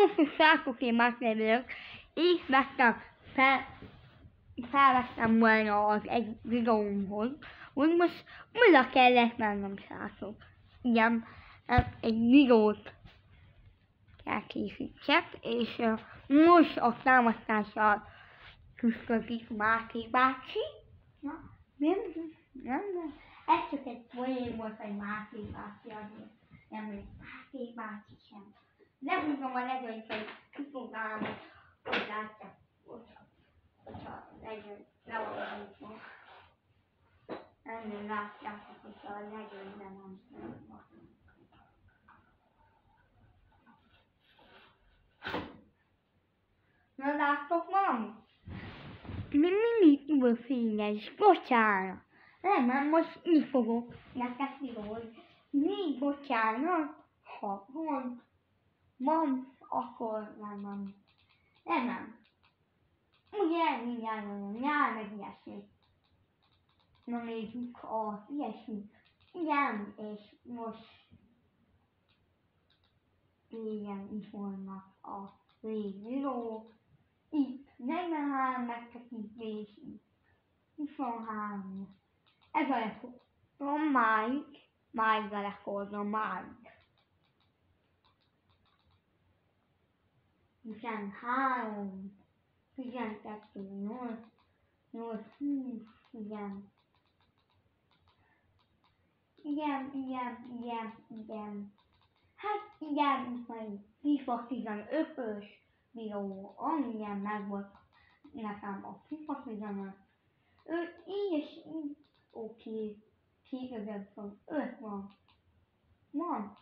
Hello, srácok, én Máté vagyok. Így felvettem volna az egy videómhoz, hogy most újra kellett mennem, srácok. Igen, egy videót kell készítsek, és most a támasztással küzdködik Máté bácsi. Na, nem, ez csak egy poén volt, hogy Máté bácsi azért. Nem, hogy Máté bácsi sem. Nem mondom a legjobb, hogy kipróbálom, hogy látják, hogyha legjobb, leolvasítom. Nem látjátok, hogyha a legjobb nem. Na láttok valamit? Mindig túl fényes, bocsánat. Nem, most így fogok neked videózni. Még bocsánat, ha van, akkor nem. Nem. Ugye, mindjárt mondom, nyár meg ilyesmi. Na nézzük a ilyesmi. Igen, és most régen is vannak a videók. Itt 43 megtekintés, itt 23. Ez a rekordom máig a rekordom máig. 13, 12, 8, 20, igen. Igen. Hát igen, itt majd FIFA 15-ös videó, amilyen megvolt nekem a FIFA 15. Így és így, oké, 2025 van. Nem,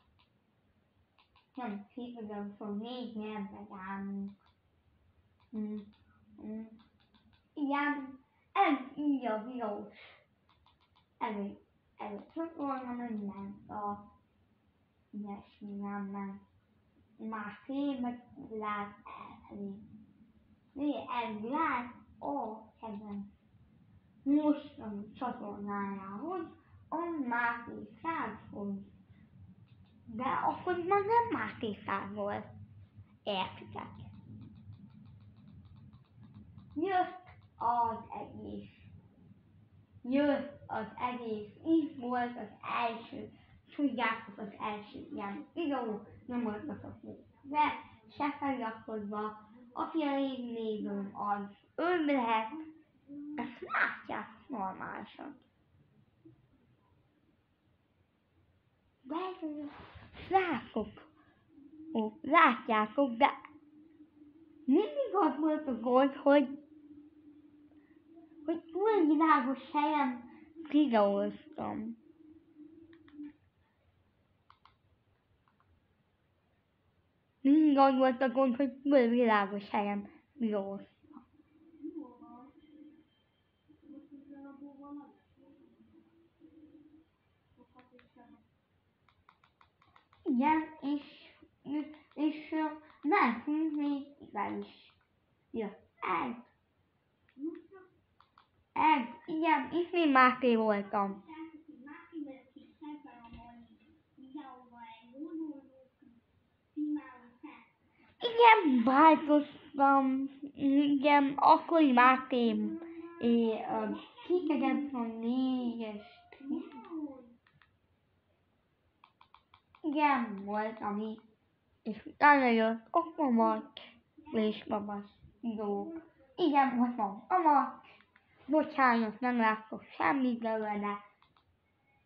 2024 nem megállunk. Igen, ez így a videós. Előtt volna minden a ilyesmi nem. Máté meg lát elfelé. Lát kedvenc. Most a csatornájához a Máté 100-hoz. De akkor már nem Máté 100 volt. Értitek? Jött az egész. Így volt az első. Tudjátok, az első ilyen videó, nem voltatok de se feliratkozva. Aki a névnévőm az ő lehet, ezt látják normálisan. De látjátok, de mindig az volt a gond, hogy túl világos helyen videóztam. Mindig az volt a gond, hogy túl világos helyen videóztam. Igen, és mentünk még ide is. Jött igen, itt még Máté voltam. Igen, változtam, igen, akkori Mátém, 2024-es, igen, voltam itt, és utána jött Okmamat, és babas videók. Igen, ott van Amat, bocsánat, nem láttok semmit belőle,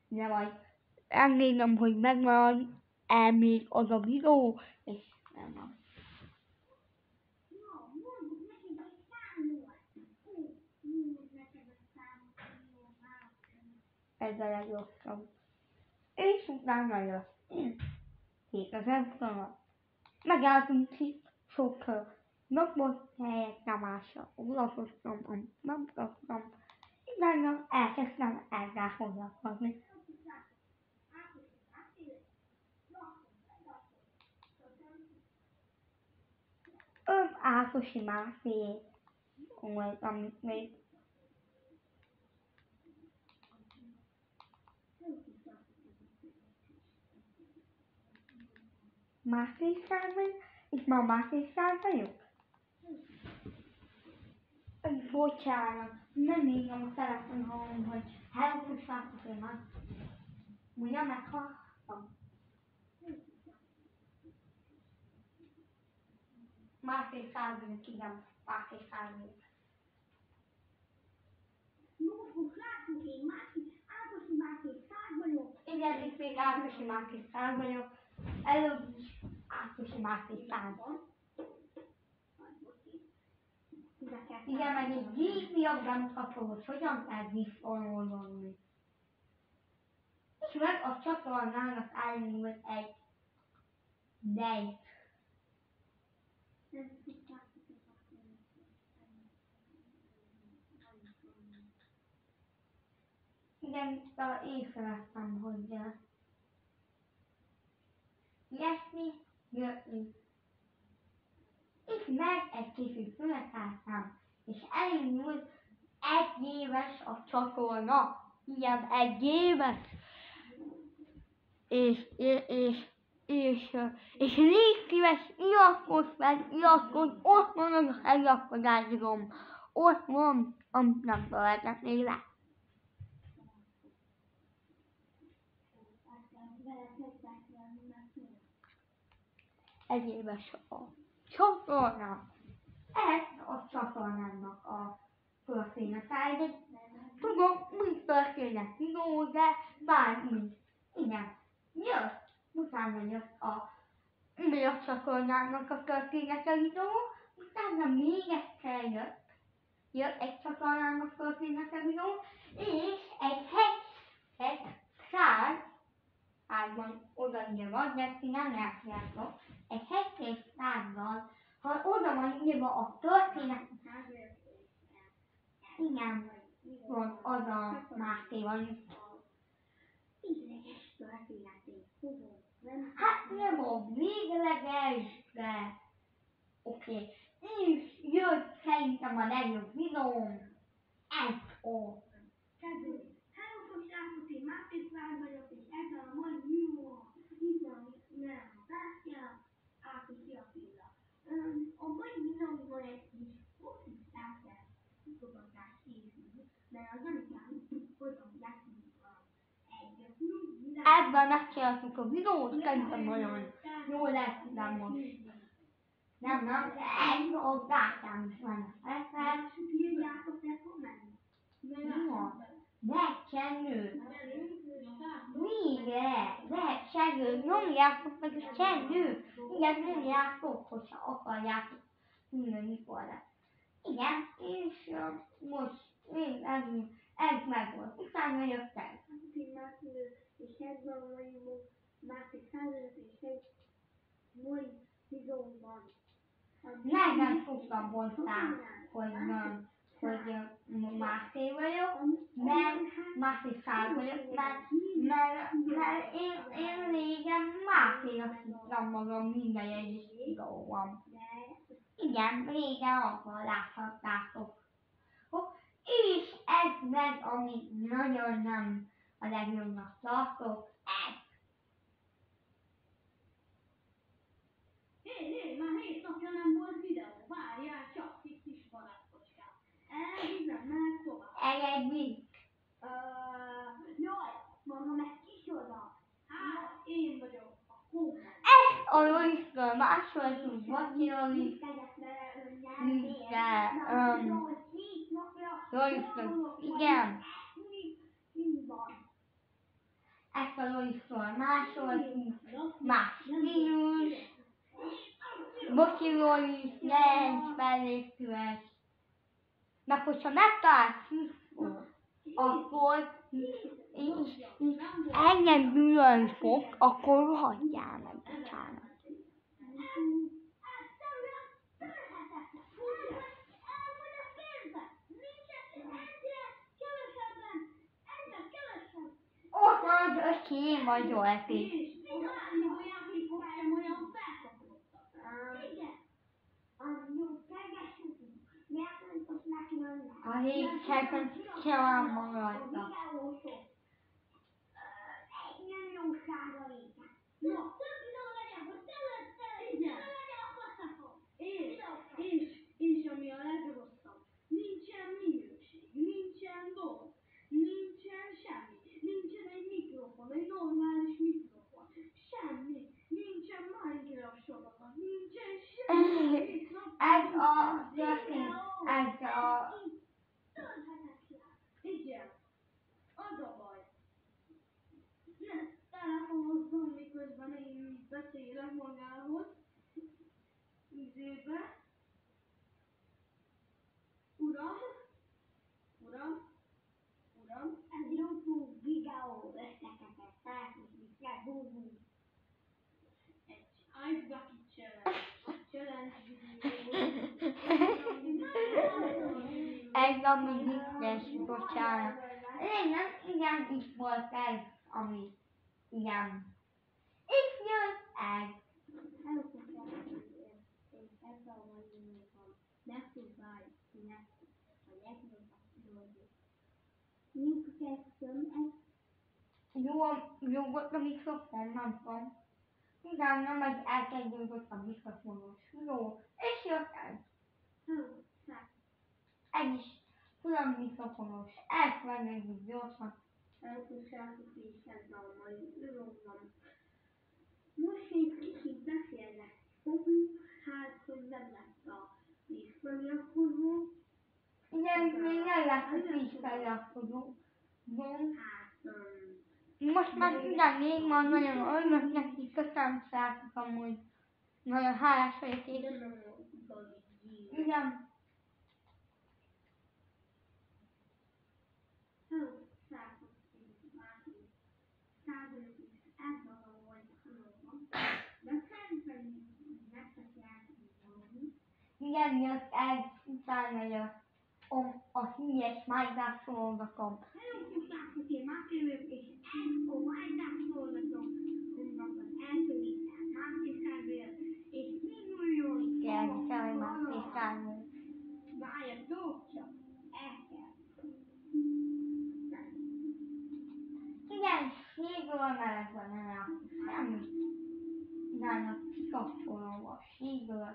de majd elnézem, hogy megmarad még az a videó, és nem van. Ez a legrosszabb. És utána jött 2020. Megálltunk itt sokkal. Napot helyett nyomásra olvasottam, nem tudtam. Utána elkezdtem ezzel foglalkozni. Ákosi Máté volt, amit még Máté számít, és Mamát is szálltajuk? Bocsánat, nem írjam a telefonon, hogy elhúzsátok én már. Ugye meghallgattam? Másfél százalék, igen, másfél százalék. Igen, itt még Ákosi másfél száz vagyok. Előbb is Ákosi másfél száz. Igen, meg egy vízdiagram kapom, hogy hogyan kell visszaolvonni. És meg a csatornának elindul egy dejt. Igen, észrevettem, hogy ilyesmi jött. És meg egy kicsit szünetáztam, és elindult egy éves a csatorna. Igen, egy éves. És légy szíves, iratkozz fel, ott van az a feliratkozási gomb. Ott van, amit nem felejtetnél le. Egy éves a csatorna. Ez a csatornának a története. Tudom, mi történet videó, de bármi. Igen. Utána jött a csatornának a története videó, utána még egyszer jött egy csatornának a története videó, és egy százban odaírva, de ti nem látjátok, egy hegyes százzal, ha oda van írva a történet, igen, van az a Mátéval. Hát nem a végleges, de oké. És jött szerintem a legjobb videóm. Ez a Háromszor srácok, én másfél száz vagyok, és ezzel a mai videóval nem látja Ákosi Attila. A mai videóban egy kis hosszúságát foglalkozás készül, mert az nem kell, hogy látjuk ebben megcsináltuk a videót, szerintem nagyon jó lesz, de most. Nem, egy a gátám is van. írjátok, de fog menni. Lehet csendő. Lehet csendő. Nyomjátok meg a csendő. Igen, nyomjátok, hogyha akarjátok. Minden mikor lesz. Igen, és most én ez meg volt. Utána jöttem. És ez van a mai másik százalék, és egy mai videóban. Nem tudtam hozzá, hogy Máté vagyok, mert Máté száz vagyok, mert én régen Máténak hittem magam minden egyes videóban. Igen, régen akkor láthattátok. És ez meg, amit nagyon nem a legjobbnak tartok, ez. Hé, már 7 napja nem volt videó, várjál csak, kis barátocskám. Elhívnám meg tovább. Engedj. Jaj, mondom, ez kicsoda. Hát, én vagyok a kóma. Ez a Lorisztől másoltunk, Vacsilolis, Lorisztől, igen. Ezt a Lorisztól másoltunk, más stílus, Vacsilolis, lencs, felépülés. Meg hogyha megtalálsz akkor engem bűnölni fog, akkor hagyjál meg, bocsánat. Ott van az öcsém, vagy Zsolti. A hétszerben sem maradtak. Ez a történet, ez a... Igen, az a baj. Ne telefonozzon, miközben én beszélek magához. Izébe. Uram, ez YouTube videó összeketett felhívják, bú. Egy Ice Bucket Challenge Ez ami vicces, bocsánat. Nem, igen, itt volt ez, ami, igen. Itt jött ez. Jó volt a mikrofon, nem tudom. Igen, nem, ez elkezdődött a mikrofonos. Jó, és jött ez. Ez is külön mikrofonos. Ezt megnézzük gyorsan. Most egy kicsit beszélnek fogunk, hát hogy nem lesz a vízfeliratkozó. Igen, még nem lesz a kis feliratkozó. Most már igen, még van, nagyon örülök neki, köszönöm srácok amúgy. Nagyon hálás vagyok és... Igen. Igen, jött ez, utána jött a híres Minecraft sorozatom. Hello, srácok, én Máté vagyok, és ez a Minecraft sorozatom, aminek az első része Máté szerver, és mindannyian Igen, kell Máté szerver. Várjatok csak, el kell. Igen,ségről meleg van, nem látok semmit. Utána kikapcsolom a ségről.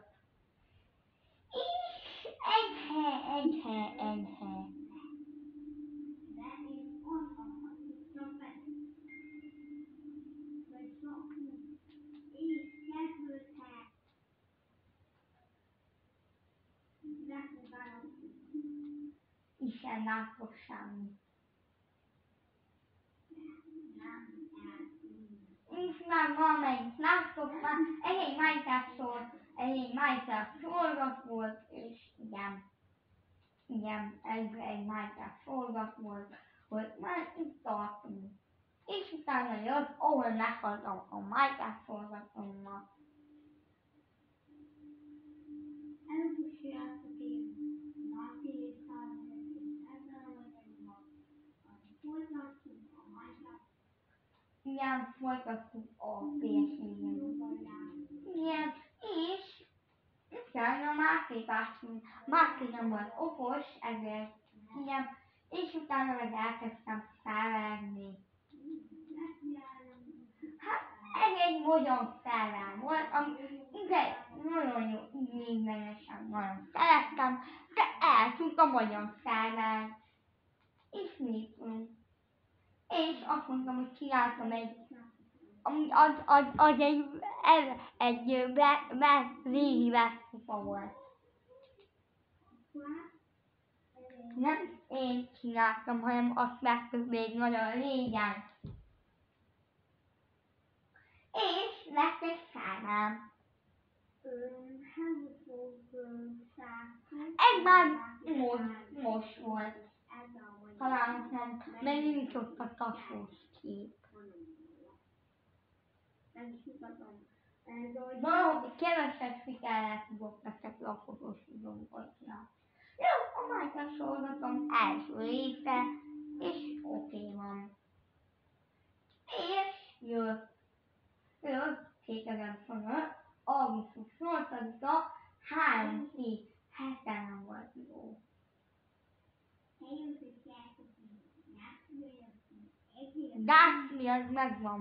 És enyhe. De én ott akartam meg. Vagy szokni. És kezdődhet. Megpróbálom. Isten látok semmit. És már valamelyik látok már, egy Minecraft sorozat volt, és igen, ez egy Minecraft sorozat volt, már itt tartunk. És utána jött, ahol meghaltam a Minecraft sorozatommal. Először srácok, én Máté szerver, és ezzel vagyok folytatjuk a Minecraft. Igen, folytattuk a PS4-en. Igen, és utána Máté nem volt okos, ezért igen, és utána meg elkezdtem felvenni. Hát, ez egy magyar szerver volt, ami de nagyon jó igénylenesen nagyon szerettem, de eltűnt a magyar szerver. És mit tudunk? És azt mondtam, hogy csináltam az egy régi webszupa volt. Nem én csináltam, hanem azt vettük még nagyon régen. És lett egy számám. Ez már most volt. Talán nem, mert nincs ott a tasós kép. Valahogy keveset sikerrel tudok ezekre a fotós videókat csinálni. Jó, a Minecraft sorozatom első része, és oké van. És jött 2025. augusztus 8-a, 3 hete nem volt jó. Gászmi az megvan.